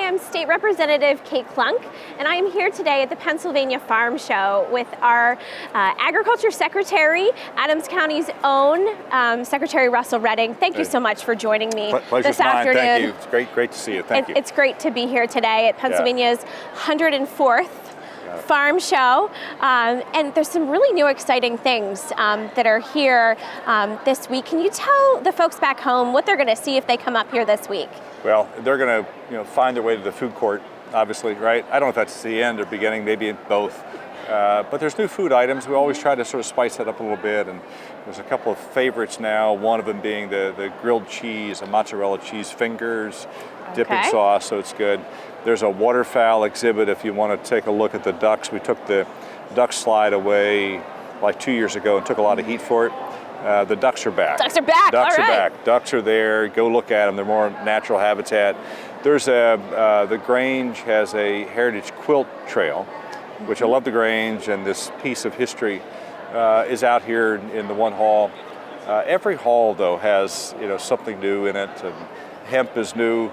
am State Representative Kate Klunk, and I am here today at the Pennsylvania Farm Show with our Agriculture Secretary, Adams County's own Secretary Russell Redding. Thank you so much for joining me this afternoon. Thank you. It's great to see you. Thank you. It's great to be here today at Pennsylvania's 104th Farm Show, and there's some really new exciting things that are here this week. Can you tell the folks back home what they're going to see if they come up here this week? Well, they're going to find their way to the food court, obviously, right? I don't know if that's the end or beginning, maybe both. But there's new food items. We always try to sort of spice that up a little bit, and there's a couple of favorites now, one of them being the grilled cheese, a mozzarella cheese fingers, dipping sauce, so it's good. There's a waterfowl exhibit if you want to take a look at the ducks. We took the duck slide away like 2 years ago and took a lot of heat for it. The ducks are back. Ducks are back, Ducks are back. Ducks are there. Go look at them. They're more natural habitat. There's the Grange has a heritage quilt trail, which I love the Grange, and this piece of history is out here in the one hall. Every hall, though, has something new in it. And hemp is new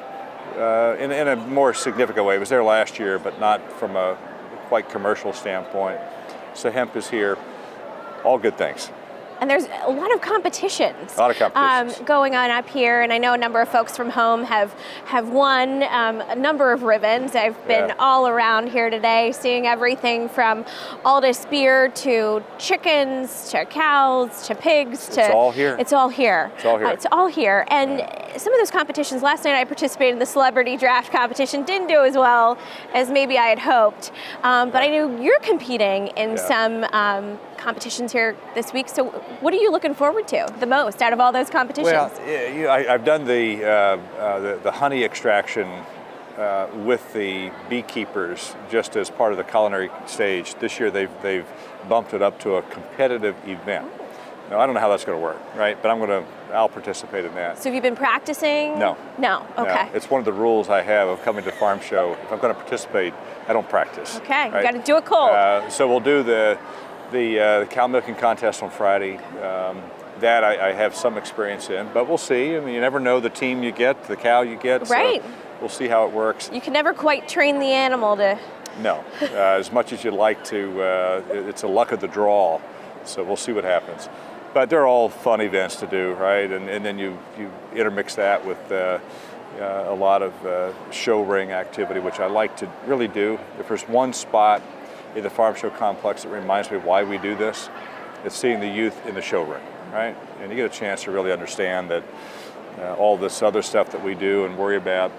in a more significant way. It was there last year, but not from a quite commercial standpoint. So hemp is here. All good things. And there's a lot of competitions, going on up here, and I know a number of folks from home have won a number of ribbons. I've been all around here today, seeing everything from Aldous beer to chickens to cows to pigs. It's all here. It's all here. It's all here. It's all here. And some of those competitions, last night I participated in the celebrity draft competition, didn't do as well as maybe I had hoped. But I know you're competing in some competitions here this week. So what are you looking forward to the most out of all those competitions? Well, I've done the honey extraction with the beekeepers just as part of the culinary stage. This year they've bumped it up to a competitive event. Now, I don't know how that's going to work, right? But I'll participate in that. So have you been practicing? No. Okay. No. It's one of the rules I have of coming to Farm Show. If I'm going to participate, I don't practice. Okay, right? You got to do it cold. So we'll do the cow milking contest on Friday. That I have some experience in, but we'll see. I mean, you never know the team you get, the cow you get. Right. So we'll see how it works. You can never quite train the animal to. No, as much as you'd like to. It's a luck of the draw. So we'll see what happens. But they're all fun events to do, right? And then you intermix that with a lot of show ring activity, which I like to really do. If there's one spot in the Farm Show complex that reminds me of why we do this, it's seeing the youth in the show ring, right? And you get a chance to really understand that all this other stuff that we do and worry about,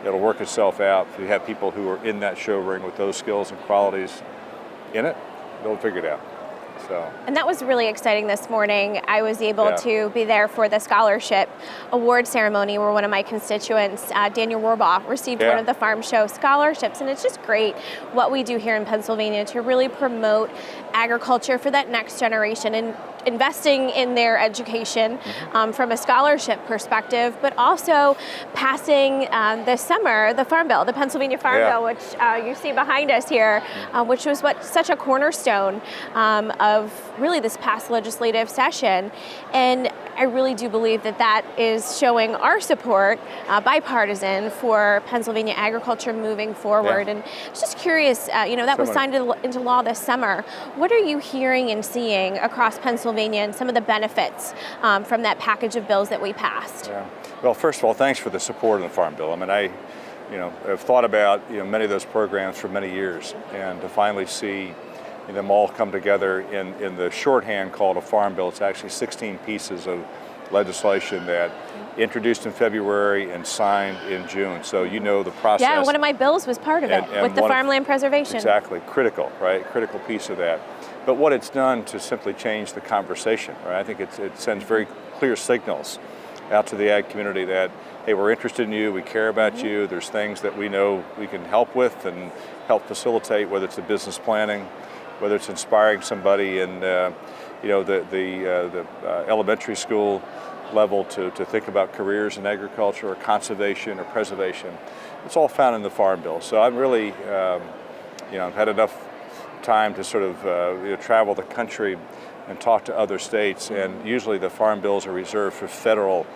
it'll work itself out. If you have people who are in that show ring with those skills and qualities in it, they'll figure it out. And that was really exciting this morning. I was able to be there for the scholarship award ceremony where one of my constituents, Daniel Rohrbaugh, received one of the Farm Show scholarships. And it's just great what we do here in Pennsylvania to really promote agriculture for that next generation and investing in their education from a scholarship perspective, but also passing this summer the Farm Bill, the Pennsylvania Farm Bill, which you see behind us here, which was such a cornerstone of really this past legislative session. And I really do believe that is showing our support, bipartisan, for Pennsylvania agriculture moving forward. And I was just curious, that was signed into law this summer. What are you hearing and seeing across Pennsylvania and some of the benefits from that package of bills that we passed? Yeah. Well, first of all, thanks for the support of the Farm Bill. I mean, I've thought about many of those programs for many years, and to finally see them all come together in the shorthand called a Farm Bill. It's actually 16 pieces of legislation that introduced in February and signed in June. So the process. Yeah, one of my bills was part of it with the farmland preservation. Exactly, critical, right? Critical piece of that. But what it's done to simply change the conversation, right? I think it sends very clear signals out to the ag community that, hey, we're interested in you, we care about you, there's things that we know we can help with and help facilitate, whether it's the business planning, whether it's inspiring somebody in the elementary school level to think about careers in agriculture or conservation or preservation. It's all found in the Farm Bill. So I'm really, I've had enough time to sort of travel the country and talk to other states, and usually the farm bills are reserved for federal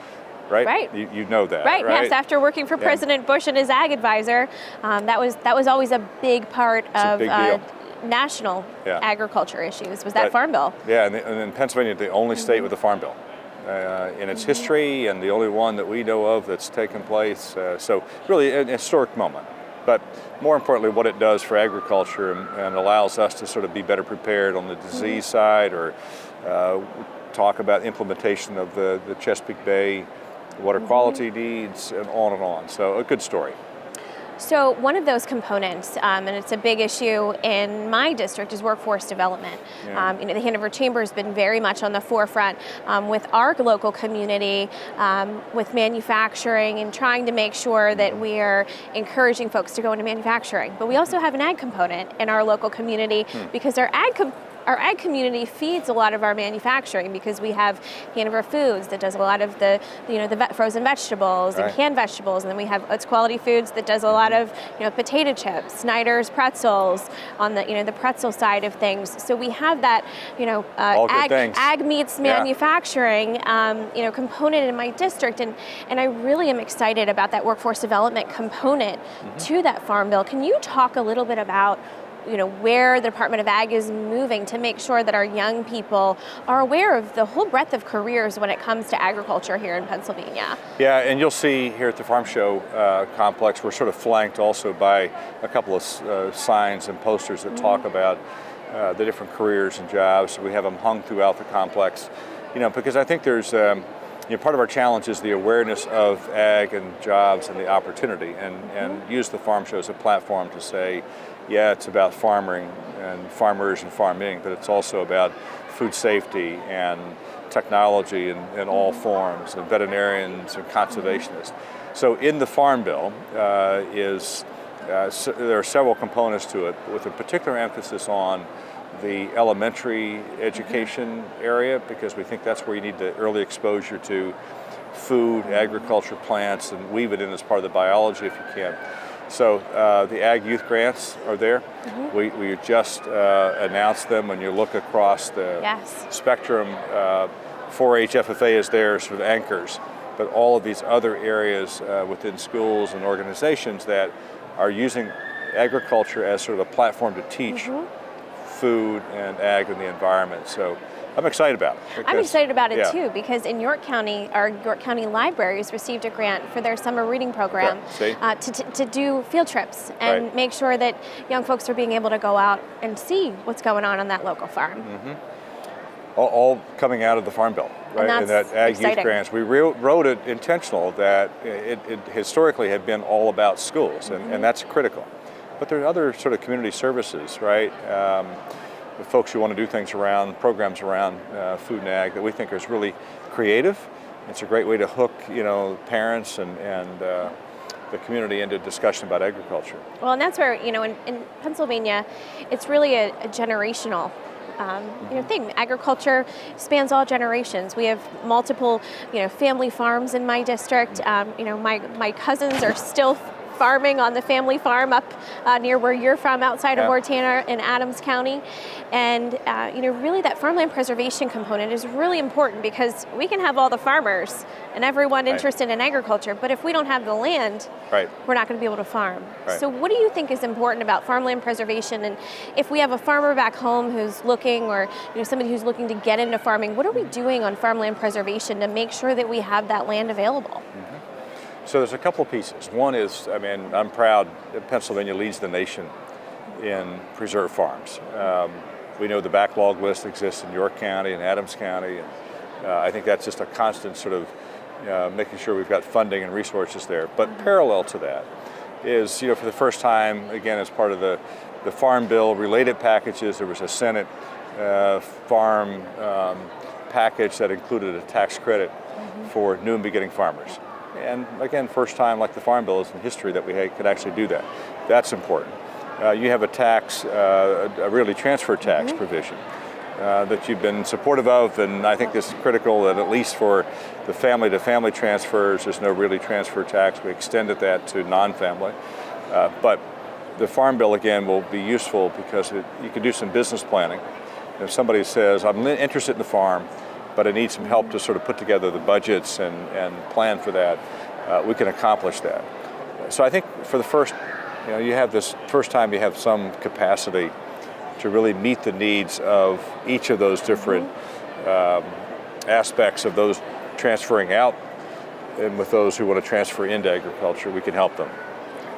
right? Right. You know that, right? right? Yes, after working for President Bush and his ag advisor, that was always a big part of big deal. national agriculture issues, was that Farm Bill. Yeah, and in Pennsylvania, the only state with a Farm Bill in its history, and the only one that we know of that's taken place. So really an historic moment. But more importantly, what it does for agriculture and allows us to sort of be better prepared on the disease side, or talk about implementation of the Chesapeake Bay water quality needs, and on and on. So a good story. So one of those components, and it's a big issue in my district, is workforce development. Yeah. The Hanover Chamber has been very much on the forefront with our local community, with manufacturing, and trying to make sure that we are encouraging folks to go into manufacturing. But we also have an ag component in our local community because our ag community feeds a lot of our manufacturing, because we have Hanover Foods that does a lot of the frozen vegetables and canned vegetables, and then we have It's Quality Foods that does a lot of potato chips, Snyder's pretzels on the pretzel side of things. So we have that ag meats manufacturing component in my district, and I really am excited about that workforce development component to that Farm Bill. Can you talk a little bit about where the Department of Ag is moving to make sure that our young people are aware of the whole breadth of careers when it comes to agriculture here in Pennsylvania? Yeah, and you'll see here at the Farm Show complex, we're sort of flanked also by a couple of signs and posters that talk about the different careers and jobs. We have them hung throughout the complex, because I think there's part of our challenge is the awareness of ag and jobs and the opportunity, and use the Farm Show as a platform to say, yeah, it's about farming and farmers and farming, but it's also about food safety and technology in all forms, and veterinarians and conservationists. So in the Farm Bill there are several components to it, with a particular emphasis on the elementary education area, because we think that's where you need the early exposure to food, agriculture, plants, and weave it in as part of the biology if you can. So the Ag Youth Grants are there. We just announced them. When you look across the spectrum, 4-H FFA is there, sort of anchors, but all of these other areas within schools and organizations that are using agriculture as sort of a platform to teach food and ag and the environment. So I'm excited about it. I'm excited about it too, because in York County, our York County Libraries received a grant for their summer reading program to do field trips and make sure that young folks are being able to go out and see what's going on that local farm. All coming out of the Farm Bill, right? And that Ag Youth Grants. We wrote it intentional that it historically had been all about schools, and that's critical. But there are other sort of community services, right? The folks who want to do things around, programs around food and ag that we think is really creative. It's a great way to hook, parents and the community into discussion about agriculture. Well, and that's where, in Pennsylvania, it's really a generational thing. Agriculture spans all generations. We have multiple, family farms in my district. My cousins are still farming on the family farm up near where you're from, outside of Ortana in Adams County. And really that farmland preservation component is really important, because we can have all the farmers and everyone interested in agriculture, but if we don't have the land, we're not going to be able to farm. So what do you think is important about farmland preservation? And if we have a farmer back home who's looking, or somebody who's looking to get into farming, what are we doing on farmland preservation to make sure that we have that land available? So there's a couple of pieces. One is, I'm proud that Pennsylvania leads the nation in preserved farms. We know the backlog list exists in York County and Adams County, and I think that's just a constant sort of making sure we've got funding and resources there. But parallel to that is, for the first time, again, as part of the Farm Bill related packages, there was a Senate farm package that included a tax credit for new and beginning farmers. And again, first time, like the Farm Bill, is in history that we could actually do that. That's important. You have a tax, a really transfer tax provision that you've been supportive of, and I think this is critical that at least for the family-to-family transfers, there's no really transfer tax. We extended that to non-family. But the Farm Bill, again, will be useful because you can do some business planning. If somebody says, I'm interested in the farm, but I need some help to sort of put together the budgets and plan for that, we can accomplish that. So I think for the first, you have this first time you have some capacity to really meet the needs of each of those different aspects of those transferring out, and with those who want to transfer into agriculture, we can help them.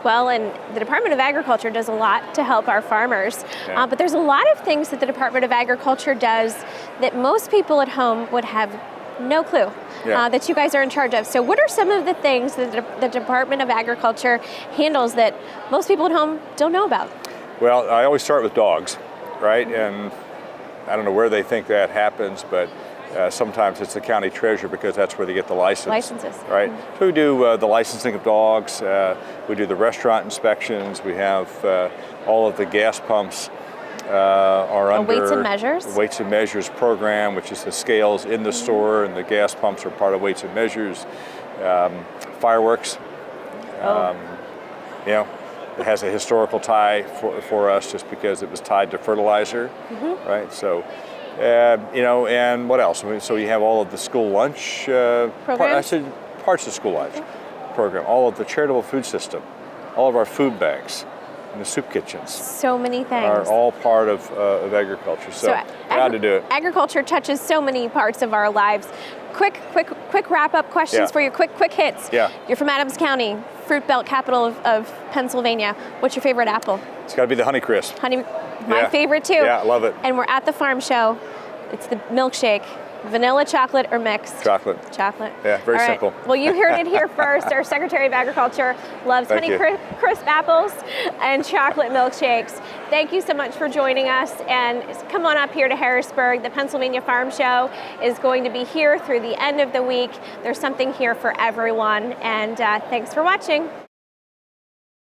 Well, and the Department of Agriculture does a lot to help our farmers, but there's a lot of things that the Department of Agriculture does that most people at home would have no clue that you guys are in charge of. So what are some of the things that the Department of Agriculture handles that most people at home don't know about? Well, I always start with dogs, right? And I don't know where they think that happens, but sometimes it's the county treasurer because that's where they get the licenses. Right? So we do the licensing of dogs, we do the restaurant inspections, we have all of the gas pumps are under Weights and Measures? Weights and Measures program, which is the scales in the store, and the gas pumps are part of Weights and Measures. Fireworks, it has a historical tie for us just because it was tied to fertilizer, right? So, and what else? So you have all of the school lunch parts of school lunch program, all of the charitable food system, all of our food banks, and the soup kitchens. So many things are all part of agriculture. So proud to do it. Agriculture touches so many parts of our lives. Quick wrap-up questions for you. Quick hits. Yeah. You're from Adams County, fruit belt capital of Pennsylvania. What's your favorite apple? It's got to be the Honeycrisp. My favorite too. Yeah, I love it. And we're at the farm show. It's the milkshake. Vanilla, chocolate, or mixed? Chocolate. Yeah, very simple. Well, you heard it here first. Our Secretary of Agriculture loves Honeycrisp apples and chocolate milkshakes. Thank you so much for joining us, and come on up here to Harrisburg. The Pennsylvania Farm Show is going to be here through the end of the week. There's something here for everyone, and thanks for watching.